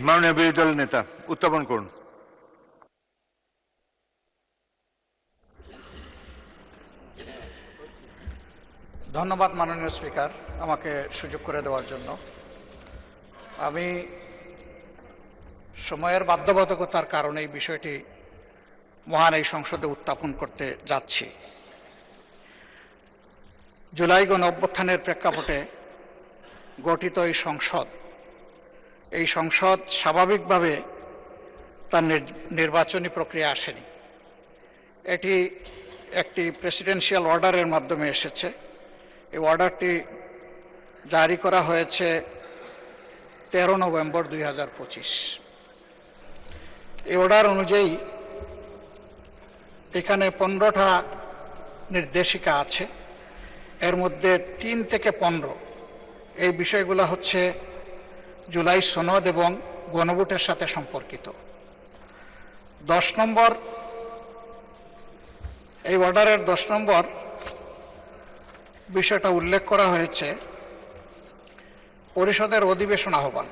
মাননীয় বিরোধী দলের নেতা উত্থাপন করুন। ধন্যবাদ মাননীয় স্পিকার, আমাকে সুযোগ করে দেওয়ার জন্য। আমি সময়ের বাধ্যবাধকতার কারণে এই বিষয়টি মহান এই সংসদে উত্থাপন করতে যাচ্ছি। জুলাই গণ অভ্যুত্থানের প্রেক্ষাপটে গঠিত এই সংসদ স্বাভাবিকভাবে তার নির্বাচনী প্রক্রিয়া আসেনি। এটি একটি প্রেসিডেন্সিয়াল অর্ডারের মাধ্যমে এসেছে। এই অর্ডারটি জারি করা হয়েছে 13 নভেম্বর 2025। এই অর্ডার অনুযায়ী এখানে 15টা নির্দেশিকা আছে। এর মধ্যে 3 থেকে 15 এই বিষয়গুলো হচ্ছে জুলাই সনদ এবং গণভোটের সাথে সম্পর্কিত। 10 নম্বর, এই অর্ডারের 10 নম্বর বিষয়টা উল্লেখ করা হয়েছে পরিষদের অধিবেশন আহ্বান,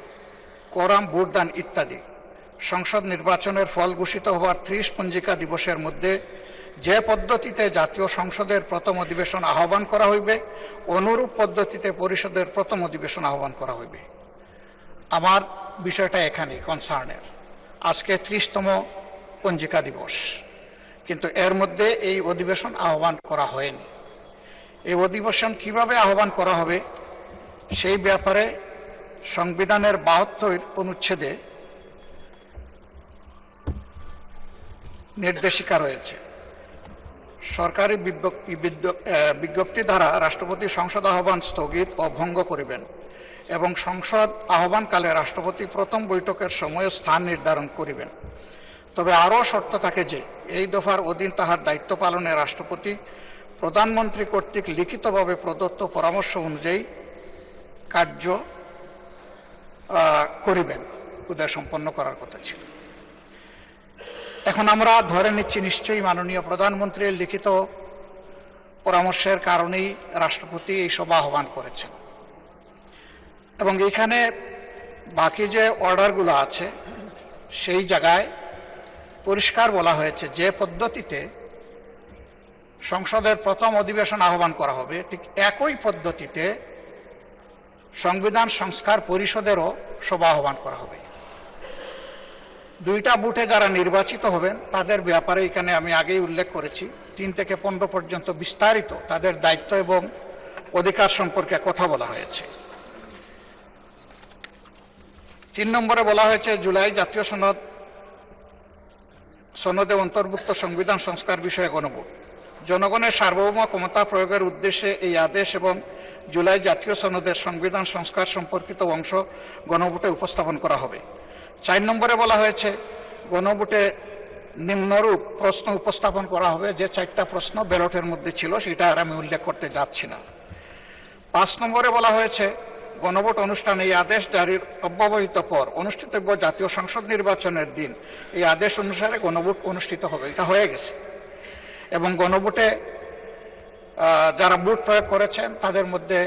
কোরাম, ভোটদান ইত্যাদি সংসদ নির্বাচনের ফল ঘোষিত হওয়ার 30 পঞ্জিকা দিবসের মধ্যে যে পদ্ধতিতে জাতীয় সংসদের প্রথম অধিবেশন আহ্বান করা হইবে, অনুরূপ পদ্ধতিতে পরিষদের প্রথম অধিবেশন আহ্বান করা হইবে। আমার বিষয়টা এখানেই কনসার্নের। আজকে 30তম পঞ্জিকা দিবস, কিন্তু এর মধ্যে এই অধিবেশন আহ্বান করা হয়নি। এই অধিবেশন কিভাবে আহ্বান করা হবে সেই ব্যাপারে সংবিধানের 72 অনুচ্ছেদে নির্দেশিকা রয়েছে। সরকারি বিজ্ঞপ্তি দ্বারা রাষ্ট্রপতি সংসদ আহ্বান স্থগিত ও ভঙ্গ করিবেন এবং সংসদ আহ্বানকালে রাষ্ট্রপতি প্রথম বৈঠকের সময় স্থান নির্ধারণ করিবেন। তবে আরও শর্ত থাকে যে এই দফার অধীন তাহার দায়িত্ব পালনে রাষ্ট্রপতি প্রধানমন্ত্রী কর্তৃক লিখিতভাবে প্রদত্ত পরামর্শ অনুযায়ী কার্য করিবেন। উদয় সম্পন্ন করার কথা ছিল। এখন আমরা ধরে নিচ্ছি নিশ্চয়ই মাননীয় প্রধানমন্ত্রীর লিখিত পরামর্শের কারণেই রাষ্ট্রপতি এই সভা আহ্বান করেছেন। এবং এখানে বাকি যে অর্ডারগুলো আছে সেই জায়গায় পরিষ্কার বলা হয়েছে যে পদ্ধতিতে সংসদের প্রথম অধিবেশন আহ্বান করা হবে ঠিক একই পদ্ধতিতে সংবিধান সংস্কার পরিষদেরও সভা আহ্বান করা হবে। 2টা বুথে যারা নির্বাচিত হবেন তাদের ব্যাপারে এখানে আমি আগেই উল্লেখ করেছি। 3 থেকে 15 পর্যন্ত বিস্তারিত তাদের দায়িত্ব এবং অধিকার সম্পর্কে কথা বলা হয়েছে। 3 নম্বরে বলা হয়েছে জুলাই জাতীয় সনদে অন্তর্ভুক্ত সংবিধান সংস্কার বিষয়ে গণভোট। জনগণের সার্বভৌম ক্ষমতা প্রয়োগের উদ্দেশ্যে এই আদেশ এবং জুলাই জাতীয় সনদের সংবিধান সংস্কার সম্পর্কিত অংশ গণভোটে উপস্থাপন করা হবে। 4 নম্বরে বলা হয়েছে গণভোটে নিম্নরূপ প্রশ্ন উপস্থাপন করা হবে। যে 4টা প্রশ্ন ব্যালটের মধ্যে ছিল সেটা আর আমি উল্লেখ করতে যাচ্ছি না। 5 নম্বরে বলা হয়েছে গণভোট অনুষ্ঠানে এই আদেশ জারির অব্যবহিত পর অনুষ্ঠিতব্য জাতীয় সংসদ নির্বাচনের দিন এই আদেশ অনুসারে গণভোট অনুষ্ঠিত হবে। এটা হয়ে গেছে। এবং গণভোটে যারা ভোট প্রয়োগ করেছেন তাদের মধ্যে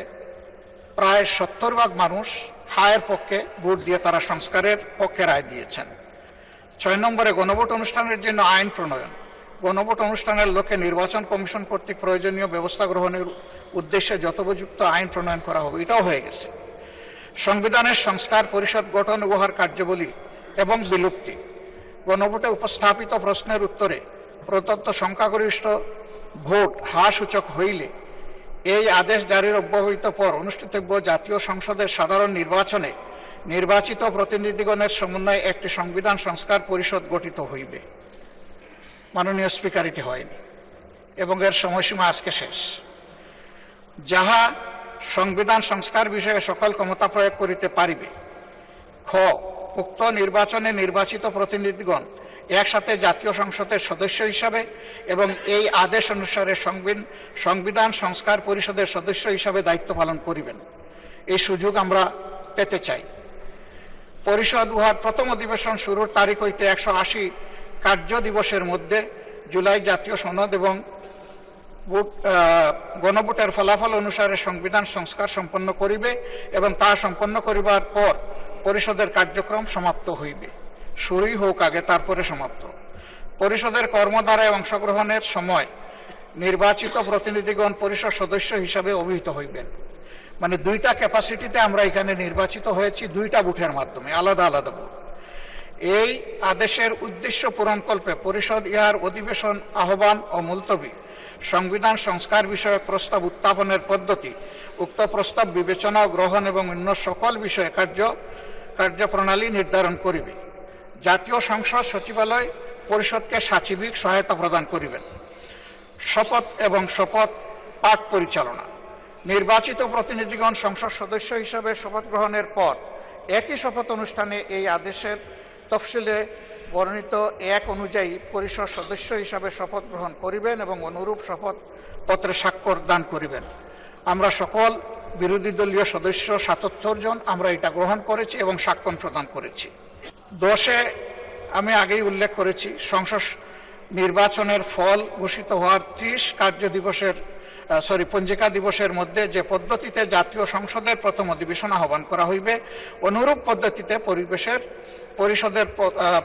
প্রায় 70% মানুষ হায়ের পক্ষে ভোট দিয়ে তারা সংস্কারের পক্ষে রায় দিয়েছেন। 6 নম্বরে গণভোট অনুষ্ঠানের জন্য আইন প্রণয়ন। গণভোট অনুষ্ঠানের লক্ষ্যে নির্বাচন কমিশন কর্তৃক প্রয়োজনীয় ব্যবস্থা গ্রহণের উদ্দেশ্যে যথোপযুক্ত আইন প্রণয়ন করা হবে। এটাও হয়ে গেছে। সংবিধানের সংস্কার পরিষদ গঠন উহার কার্যাবলী এবং বিলুপ্তি। গণভোটে উপস্থাপিত প্রশ্নের উত্তরে প্রদত্ত সংখ্যাগরিষ্ঠ ভোট সূচক হইলে এই আদেশ জারির অব্যবহিত পর অনুষ্ঠিতব্য জাতীয় সংসদের সাধারণ নির্বাচনে নির্বাচিত প্রতিনিধিগণের সমন্বয়ে একটি সংবিধান সংস্কার পরিষদ গঠিত হইবে। মাননীয় স্পিকার, এটি হয়নি এবং এর সময়সীমা আজকে শেষ। যাহা সংবিধান সংস্কার বিষয়ে সকল ক্ষমতা প্রয়োগ করিতে পারিবে। খ, উক্ত নির্বাচনে নির্বাচিত প্রতিনিধিগণ একসাথে জাতীয় সংসদের সদস্য হিসাবে এবং এই আদেশ অনুসারে সংবিধান সংস্কার পরিষদের সদস্য হিসাবে দায়িত্ব পালন করিবেন। এই সুযোগ আমরা পেতে চাই। পরিষদ উহার প্রথম অধিবেশন শুরুর তারিখ হইতে 180 কার্য দিবসের মধ্যে জুলাই জাতীয় সনদ এবং গণভোটের ফলাফল অনুসারে সংবিধান সংস্কার সম্পন্ন করিবে এবং তা সম্পন্ন করিবার পর পরিষদের কার্যক্রম সমাপ্ত হইবে। শুরুই হোক আগে, তারপরে সমাপ্ত। পরিষদের কর্মধারায় অংশগ্রহণের সময় নির্বাচিত প্রতিনিধিগণ পরিষদ সদস্য হিসাবে অভিহিত হইবেন। মানে দুইটা ক্যাপাসিটিতে আমরা এখানে নির্বাচিত হয়েছি, দুইটা বুথের মাধ্যমে, আলাদা আলাদা বুথ। এই আদেশের উদ্দেশ্য পূরণকল্পে পরিষদ ইহার অধিবেশন আহ্বান ও মুলতবি, সংবিধান সংস্কার বিষয়ক প্রস্তাব উত্থাপনের পদ্ধতি, উক্ত প্রস্তাব বিবেচনা ও গ্রহণ এবং অন্য সকল বিষয়ে কার্যপ্রণালী নির্ধারণ করিবে। জাতীয় সংসদ সচিবালয় পরিষদকে সাচিবিক সহায়তা প্রদান করিবেন। শপথ এবং শপথ পাঠ পরিচালনা। নির্বাচিত প্রতিনিধিগণ সংসদ সদস্য হিসাবে শপথ গ্রহণের পর একই শপথ অনুষ্ঠানে এই আদেশের তফসিলে বর্ণিত এক অনুযায়ী পরিষদ সদস্য হিসাবে শপথ গ্রহণ করিবেন এবং অনুরূপ শপথ পত্রে স্বাক্ষর দান করিবেন। আমরা সকল বিরোধী দলীয় সদস্য ৭৭ জন আমরা এটা গ্রহণ করেছি এবং স্বাক্ষর প্রদান করেছি। 10-এ আমি আগেই উল্লেখ করেছি, সংসদ নির্বাচনের ফল ঘোষিত হওয়ার 30 পঞ্জিকা দিবসের মধ্যে যে পদ্ধতিতে জাতীয় সংসদের প্রথম অধিবেশন আহ্বান করা হইবে, অনুরূপ পদ্ধতিতে পরিষদের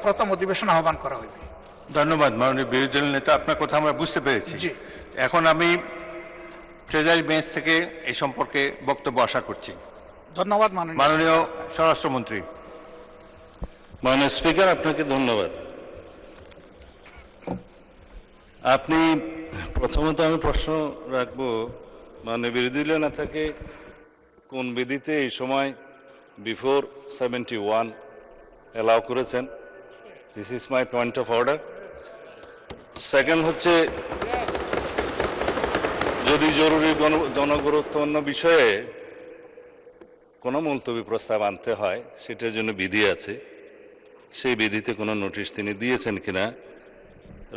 প্রথম অধিবেশন আহ্বান করা হইবে। ধন্যবাদ মাননীয় বিরোধী দল নেতা, আপনার কথা আমরা বুঝতে পেরেছি। জি। এখন আমি ট্রেজারি বেঞ্চ থেকে এই সম্পর্কে বক্তব্য আশা করছি। ধন্যবাদ মাননীয় স্বরাষ্ট্রমন্ত্রী। মাননীয় স্পিকার, আপনাকে ধন্যবাদ। আপনি প্রথমত আমি প্রশ্ন রাখবো, মাননীয় বিরোধী দলীয় নেতাকে কোন বিধিতে এই সময় বিফোর 71 অ্যালাউ করেছেন? This is my point of order. Second হচ্ছে, যদি জরুরি জনগুরুত্বপূর্ণ বিষয়ে কোনো মুলতবি প্রস্তাব আনতে হয়, সেটার জন্য বিধি আছে, সেই বিধিতে কোনো নোটিশ তিনি দিয়েছেন কিনা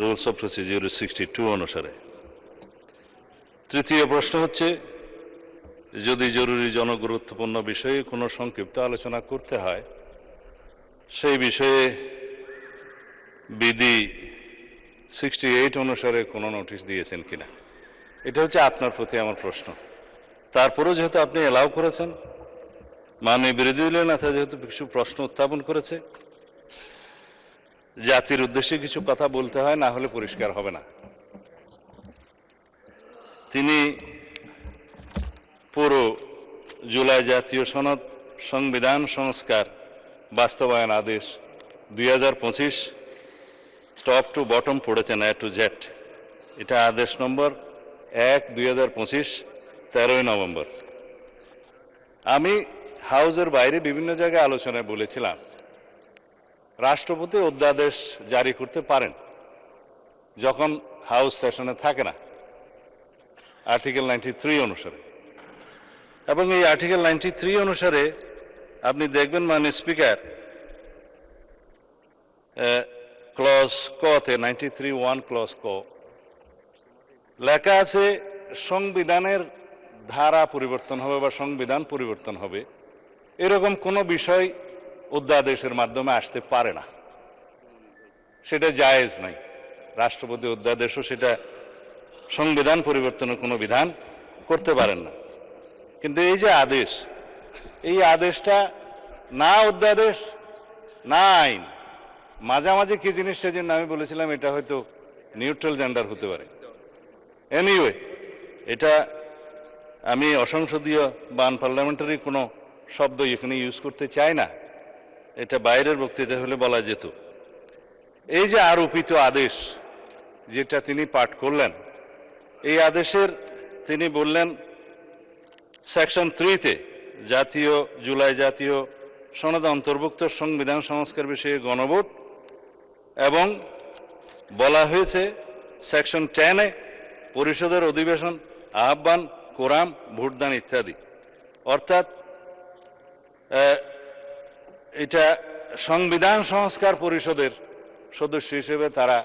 রুলস অফ প্রসিডিউর 62 অনুসারে। তৃতীয় প্রশ্ন হচ্ছে, যদি জরুরি জনগুরুত্বপূর্ণ বিষয়ে কোনো সংক্ষিপ্ত আলোচনা করতে হয়, সেই বিষয়ে বিধি 68 অনুসারে কোনো নোটিশ দিয়েছেন কিনা। এটা হচ্ছে আপনার প্রতি আমার প্রশ্ন। তারপরেও যেহেতু আপনি অ্যালাউ করেছেন, মাননীয় বিরোধী দলীয় নেতা যেহেতু কিছু প্রশ্ন উত্থাপন করেছে, জাতির উদ্দেশ্যে কিছু কথা বলতে হয়, না হলে পরিষ্কার হবে না। তিনি পুরো জুলাই জাতীয় সনদ সংবিধান সংস্কার বাস্তবায়ন আদেশ 2025 টপ টু বটম পড়েছেন, এ টু জেড। এটা আদেশ নম্বর 1/2025, 13 নভেম্বর। আমি হাউসের বাইরে বিভিন্ন জায়গায় আলোচনায় বলেছিলাম, রাষ্ট্রপতি অধ্যাদেশ জারি করতে পারেন যখন হাউস সেশনে থাকে না, আর্টিকেল 93 অনুসারে। এবং এই আর্টিকেল 93 অনুসারে আপনি দেখবেন মাননীয় স্পিকার, ক্লজ কতে 93(1) ক্লজ ক লেখা আছে, সংবিধানের ধারা পরিবর্তন হবে বা সংবিধান পরিবর্তন হবে, এরকম কোনো বিষয় অধ্যাদেশের মাধ্যমে আসতে পারে না, সেটা জায়েজ নাই। রাষ্ট্রপতি অধ্যাদেশও সেটা সংবিধান পরিবর্তনের কোনো বিধান করতে পারেন না। কিন্তু এই যে আদেশ, এই আদেশটা না অধ্যাদেশ না আইন, মাঝামাঝি কি জিনিস, সেজন্য আমি বলেছিলাম এটা হয়তো নিউট্রাল জেন্ডার হতে পারে। এনিওয়ে, এটা আমি অসংসদীয় বা আনপার্লামেন্টারি কোনো শব্দ এখানে ইউজ করতে চাই না, এটা বাইরের বক্তৃতা হলে বলা যেত। এই যে আরোপিত আদেশ যেটা তিনি পাঠ করলেন, এই আদেশের তিনি বললেন সেকশন 3-তে জুলাই জাতীয় সনদে অন্তর্ভুক্ত সংবিধান সংস্কার বিষয়ে গণভোট, এবং বলা হয়েছে সেকশন 10-এ পরিষদের অধিবেশন আহ্বান, কোরাম, ভোটদান ইত্যাদি। অর্থাৎ এটা সংবিধান সংস্কার পরিষদের সদস্য হিসেবে তারা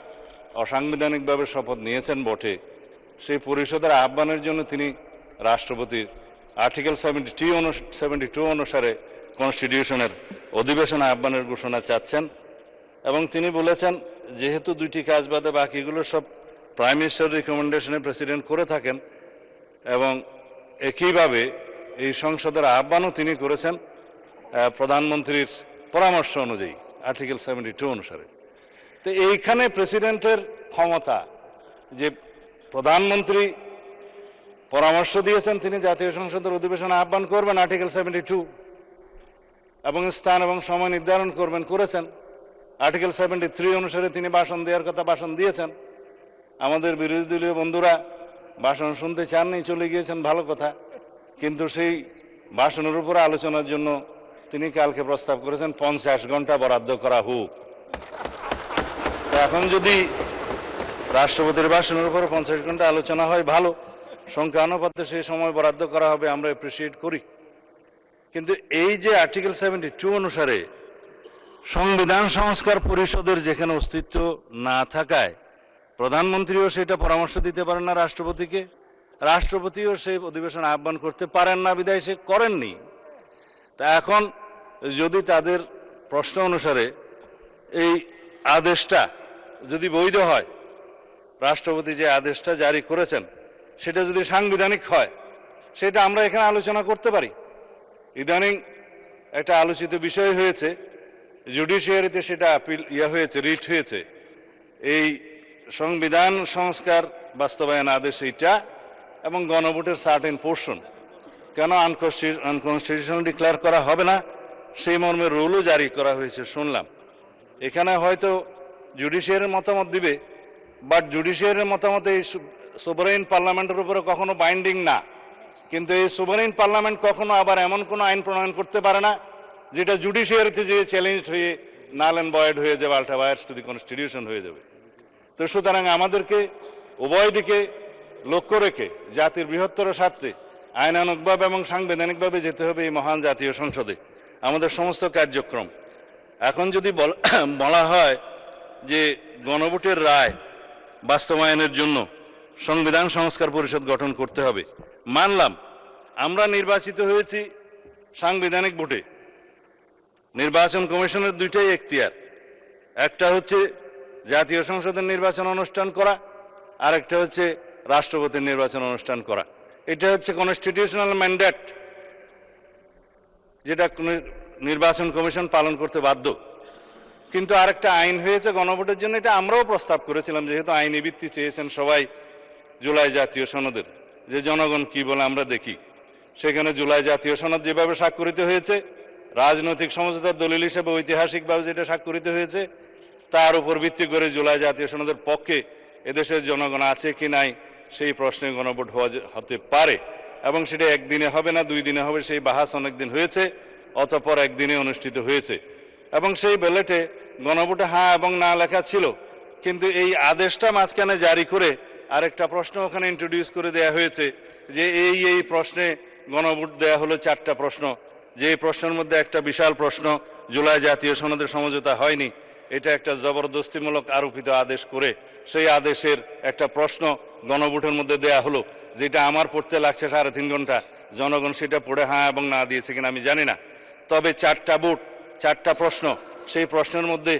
অসাংবিধানিকভাবে শপথ নিয়েছেন বটে, সেই পরিষদের আহ্বানের জন্য তিনি রাষ্ট্রপতির আর্টিকেল 72 অনুসারে কনস্টিটিউশনের অধিবেশন আহ্বানের ঘোষণা চাচ্ছেন। এবং তিনি বলেছেন, যেহেতু দুইটি কাজ বাদে বাকিগুলো সব প্রাইম মিনিস্টার রিকমেন্ডেশনে প্রেসিডেন্ট করে থাকেন, এবং একইভাবে এই সংসদের আহ্বানও তিনি করেছেন, প্রধানমন্ত্রীর পরামর্শ অনুযায়ী আর্টিকেল 72 অনুসারে। তো এইখানে প্রেসিডেন্টের ক্ষমতা, যে প্রধানমন্ত্রী পরামর্শ দিয়েছেন তিনি জাতীয় সংসদের অধিবেশন আহ্বান করবেন আর্টিকেল 72, এবং স্থান এবং সময় নির্ধারণ করবেন, করেছেন। আর্টিকেল 73 অনুসারে তিনি ভাষণ দেওয়ার কথা ভাষণ দিয়েছেন। আমাদের বিরোধী দলীয় বন্ধুরা ভাষণ শুনতে চাননি, চলে গিয়েছেন, ভালো কথা। কিন্তু সেই ভাষণের উপর আলোচনার জন্য তিনি কালকে প্রস্তাব করেছেন 50 ঘন্টা বরাদ্দ করা হোক। এখন যদি রাষ্ট্রপতির ভাষণের উপর 50 ঘন্টা আলোচনা হয়, ভালো, সংখ্যানুপাতে সেই সময় বরাদ্দ করা হবে, আমরা অ্যাপ্রিসিয়েট করি। কিন্তু এই যে আর্টিকেল 72 অনুসারে সংবিধান সংস্কার পরিষদের যেখানে অস্তিত্ব না থাকায় প্রধানমন্ত্রীও সেটা পরামর্শ দিতে পারেন না রাষ্ট্রপতিকে, রাষ্ট্রপতিও সেই অধিবেশন আহ্বান করতে পারেন না, বিধায় সে করেননি। তা এখন যদি তাদের প্রশ্ন অনুসারে এই আদেশটা যদি বৈধ হয়, রাষ্ট্রপতি যে আদেশটা জারি করেছেন সেটা যদি সাংবিধানিক হয়, সেটা আমরা এখানে আলোচনা করতে পারি। ইদানিং একটা আলোচিত বিষয় হয়েছে, জুডিশিয়ারিতে সেটা আপিল হয়েছে, রিট হয়েছে, এই সংবিধান সংস্কার বাস্তবায়ন আদেশ এইটা এবং গণভোটের সার্টেন পোর্শন কেন আনকনস্টিটিউশনাল ডিক্লেয়ার করা হবে না, সেই মর্মে রুলও জারি করা হয়েছে শুনলাম। এখানে হয়তো জুডিশিয়ারির মতামত দিবে, বাট জুডিশিয়ারির মতামত এই সোভারেইন পার্লামেন্টের উপরে কখনো বাইন্ডিং না। কিন্তু এই সোভারেইন পার্লামেন্ট কখনো আবার এমন কোনো আইন প্রণয়ন করতে পারে না যেটা জুডিশিয়ারিতে যে চ্যালেঞ্জ হয়ে নাল অ্যান্ড ভয়েড হয়ে যাবে, আল্ট্রা ভায়ার্স টু দি কনস্টিটিউশন হয়ে যাবে। তো সুতরাং আমাদেরকে উভয় দিকে লক্ষ্য রেখে জাতির বৃহত্তর স্বার্থে আইনানুগভাবে এবং সাংবিধানিকভাবে যেতে হবে এই মহান জাতীয় সংসদে আমাদের সমস্ত কার্যক্রম। এখন যদি বলা হয় যে গণভোটের রায় বাস্তবায়নের জন্য সংবিধান সংস্কার পরিষদ গঠন করতে হবে, মানলাম, আমরা নির্বাচিত হয়েছি সাংবিধানিক ভোটে। নির্বাচন কমিশনের দুইটাই এখতিয়ার, একটা হচ্ছে জাতীয় সংসদের নির্বাচন অনুষ্ঠান করা, আর একটা হচ্ছে রাষ্ট্রপতির নির্বাচন অনুষ্ঠান করা। এটা হচ্ছে কনস্টিটিউশনাল ম্যান্ডেট, যেটা নির্বাচন কমিশন পালন করতে বাধ্য। কিন্তু আরেকটা আইন হয়েছে গণভোটের জন্য, এটা আমরাও প্রস্তাব করেছিলাম, যেহেতু আইনি ভিত্তি চেয়েছেন সবাই জুলাই জাতীয় সনদের, যে জনগণ কি বলে আমরা দেখি। সেখানে জুলাই জাতীয় সনদ যেভাবে স্বাক্ষরিত হয়েছে, রাজনৈতিক সমঝোতার দলিল হিসেবে ঐতিহাসিকভাবে যেটা স্বাক্ষরিত হয়েছে, তার উপর ভিত্তি করে জুলাই জাতীয় সনদের পক্ষে এদেশের জনগণ আছে কি নাই সেই প্রশ্নে গণভোট হতে পারে, এবং সেটা একদিনে হবে না, 2 দিনে হবে। সেই বাহাস অনেকদিন হয়েছে, অতঃপর একদিনে অনুষ্ঠিত হয়েছে। এবং সেই ব্যালটে গণভোটে হ্যাঁ এবং না লেখা ছিল, কিন্তু এই আদেশটা মাঝখানে জারি করে আরেকটা প্রশ্ন ওখানে ইন্ট্রোডিউস করে দেয়া হয়েছে, যে এই প্রশ্নে গণভোট দেয়া হলো 4টা প্রশ্ন, যে প্রশ্নের মধ্যে একটা বিশাল প্রশ্ন জুলাই জাতীয় সনদের সমঝোতা হয়নি। এটা একটা জবরদস্তিমূলক আরোপিত আদেশ করে সেই আদেশের একটা প্রশ্ন গণভোটের মধ্যে দেয়া হলো, যেটা আমার পড়তে লাগছে 3.5 ঘন্টা। জনগণ সেটা পড়ে হ্যাঁ এবং না দিয়েছে কিনা আমি জানি না। তবে 4টা ভোট, 4টা প্রশ্ন, সেই প্রশ্নের মধ্যে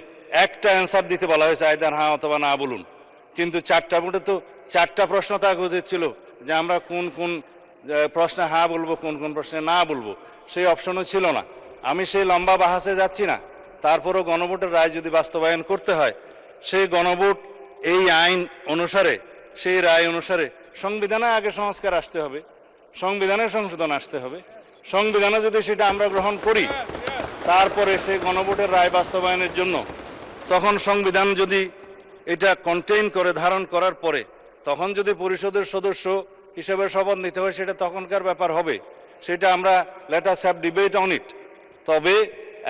একটা অ্যান্সার দিতে বলা হয়েছে, আইদার হ্যাঁ অথবা না বলুন। কিন্তু 4টা ভোটে তো 4টা প্রশ্ন থাকা উচিত ছিল, যে আমরা কোন কোন প্রশ্নে হ্যাঁ বলবো, কোন কোন প্রশ্নে না বলবো, সেই অপশনও ছিল না। আমি সেই লম্বা বাহাসে যাচ্ছি না। তারপরও গণভোটের রায় যদি বাস্তবায়ন করতে হয়, সেই গণভোট এই আইন অনুসারে, সেই রায় অনুসারে সংবিধানে আগে সংস্কার আসতে হবে, সংবিধানের সংশোধন আসতে হবে। সংবিধানে যদি সেটা আমরা গ্রহণ করি, তারপরে সেই গণভোটের রায় বাস্তবায়নের জন্য তখন সংবিধান যদি এটা কন্টেইন করে, ধারণ করার পরে তখন যদি পরিষদের সদস্য হিসেবে শপথ নিতে হয়, সেটা তখনকার ব্যাপার হবে। সেটা আমরা let us have debate on it. তবে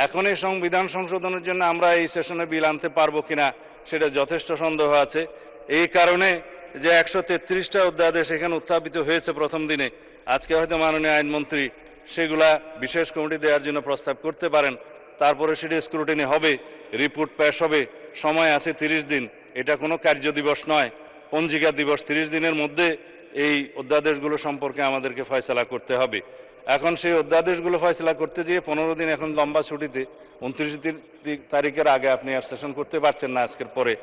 এখন এই সংবিধান সংশোধনের জন্য আমরা এই সেশনে বিল আনতে পারবো কিনা সেটা যথেষ্ট সন্দেহ আছে। এই কারণে যে 133টা অধ্যাদেশ এখানে উত্থাপিত হয়েছে প্রথম দিনে, আজকে হয়তো মাননীয় আইনমন্ত্রী সেগুলা বিশেষ কমিটি দেওয়ার জন্য প্রস্তাব করতে পারেন। তারপরে সেটা স্ক্রুটিনি হবে, রিপোর্ট পেশ হবে, সময় আছে 30 দিন। এটা কোনো কার্য দিবস নয়, পঞ্জিকা দিবস। 30 দিনের মধ্যে এই অধ্যাদেশগুলো সম্পর্কে আমাদেরকে ফয়সালা করতে হবে। এখন সেই অধ্যাদেশগুলো ফয়সালা করতে গিয়ে 15 দিন এখন লম্বা ছুটিতে, 29 তারিখের আগে আপনি আর সেশন করতে পারছেন না আজকের পরে।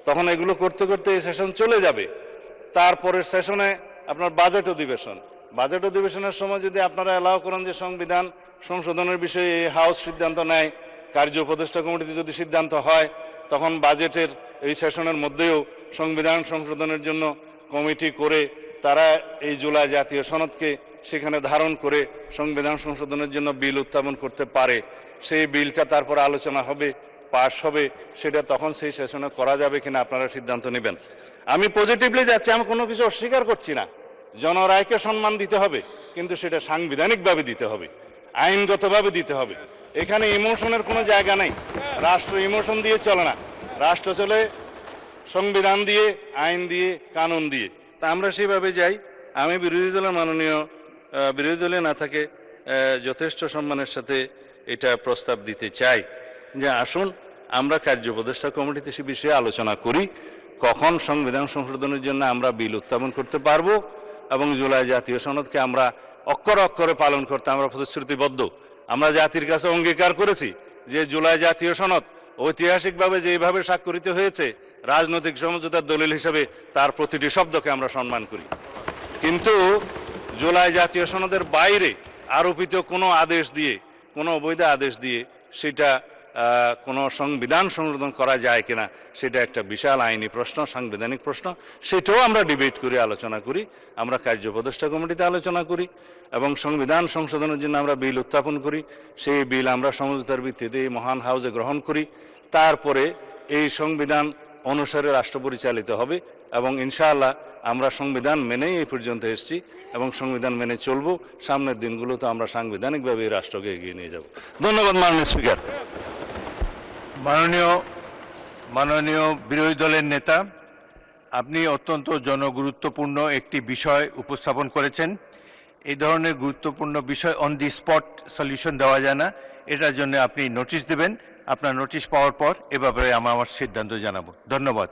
তখন এগুলো করতে করতে এই সেশন চলে যাবে। তারপরের সেশনে আপনার বাজেট অধিবেশনের সময় যদি আপনারা অ্যালাউ করেন যে সংবিধান সংশোধনের বিষয়ে এই হাউস সিদ্ধান্ত নেয়, কার্য উপদেষ্টা কমিটিতে যদি সিদ্ধান্ত হয়, তখন বাজেটের এই সেশনের মধ্যেও সংবিধান সংশোধনের জন্য কমিটি করে তারা এই জুলাই জাতীয় সনদকে সেখানে ধারণ করে সংবিধান সংশোধনের জন্য বিল উত্থাপন করতে পারে। সেই বিলটা তারপর আলোচনা হবে, পাশ হবে, সেটা তখন সেই সেশনে করা যাবে কিনা আপনারা সিদ্ধান্ত নেবেন। আমি পজিটিভলি যাচ্ছি, আমি কোনো কিছু অস্বীকার করছি না। জনরায়কে সম্মান দিতে হবে, কিন্তু সেটা সাংবিধানিকভাবে দিতে হবে, আইনগতভাবে দিতে হবে। এখানে ইমোশনের কোনো জায়গা নেই। রাষ্ট্র ইমোশন দিয়ে চলে না, রাষ্ট্র চলে সংবিধান দিয়ে, আইন দিয়ে, কানুন দিয়ে। তা আমরা সেইভাবে যাই। আমি বিরোধী দলের বিরোধী দলে না থাকে যথেষ্ট সম্মানের সাথে এটা প্রস্তাব দিতে চাই যে আসুন আমরা কার্য উপদেষ্টা কমিটিতে সে বিষয়ে আলোচনা করি, কখন সংবিধান সংশোধনের জন্য আমরা বিল উত্থাপন করতে পারবো এবং জুলাই জাতীয় সনদকে আমরা অক্ষরে অক্ষরে পালন করতে আমরা প্রতিশ্রুতিবদ্ধ। আমরা জাতির কাছে অঙ্গীকার করেছি যে জুলাই জাতীয় সনদ ঐতিহাসিকভাবে যেভাবে স্বাক্ষরিত হয়েছে, রাজনৈতিক সমঝোতার দলিল হিসেবে তার প্রতিটি শব্দকে আমরা সম্মান করি। কিন্তু জুলাই জাতীয় সনদের বাইরে আরোপিত কোনো আদেশ দিয়ে, কোনো অবৈধ আদেশ দিয়ে সেটা কোনো সংবিধান সংশোধন করা যায় কিনা, সেটা একটা বিশাল আইনি প্রশ্ন, সাংবিধানিক প্রশ্ন। সেটাও আমরা ডিবেট করি, আলোচনা করি, আমরা কার্য উপদেষ্টা কমিটিতে আলোচনা করি এবং সংবিধান সংশোধনের জন্য আমরা বিল উত্থাপন করি। সেই বিল আমরা সমঝোতার ভিত্তিতে এই মহান হাউসে গ্রহণ করি। তারপরে এই সংবিধান অনুসারে রাষ্ট্র পরিচালিত হবে এবং ইনশাআল্লাহ আমরা সংবিধান মেনেই এই পর্যন্ত এসেছি এবং সংবিধান মেনে চলব। সামনের দিনগুলোতে আমরা সাংবিধানিকভাবে এই রাষ্ট্রকে এগিয়ে নিয়ে যাব। ধন্যবাদ মাননীয় স্পিকার। মাননীয় বিরোধী দলের নেতা, আপনি অত্যন্ত জনগুরুত্বপূর্ণ একটি বিষয় উপস্থাপন করেছেন। এই ধরনের গুরুত্বপূর্ণ বিষয় অন দি স্পট সলিউশন দেওয়া যায় না, এটার জন্য আপনি নোটিশ দেবেন। আপনার নোটিশ পাওয়ার পর এ ব্যাপারে আমরা আমার সিদ্ধান্ত জানাবো। ধন্যবাদ।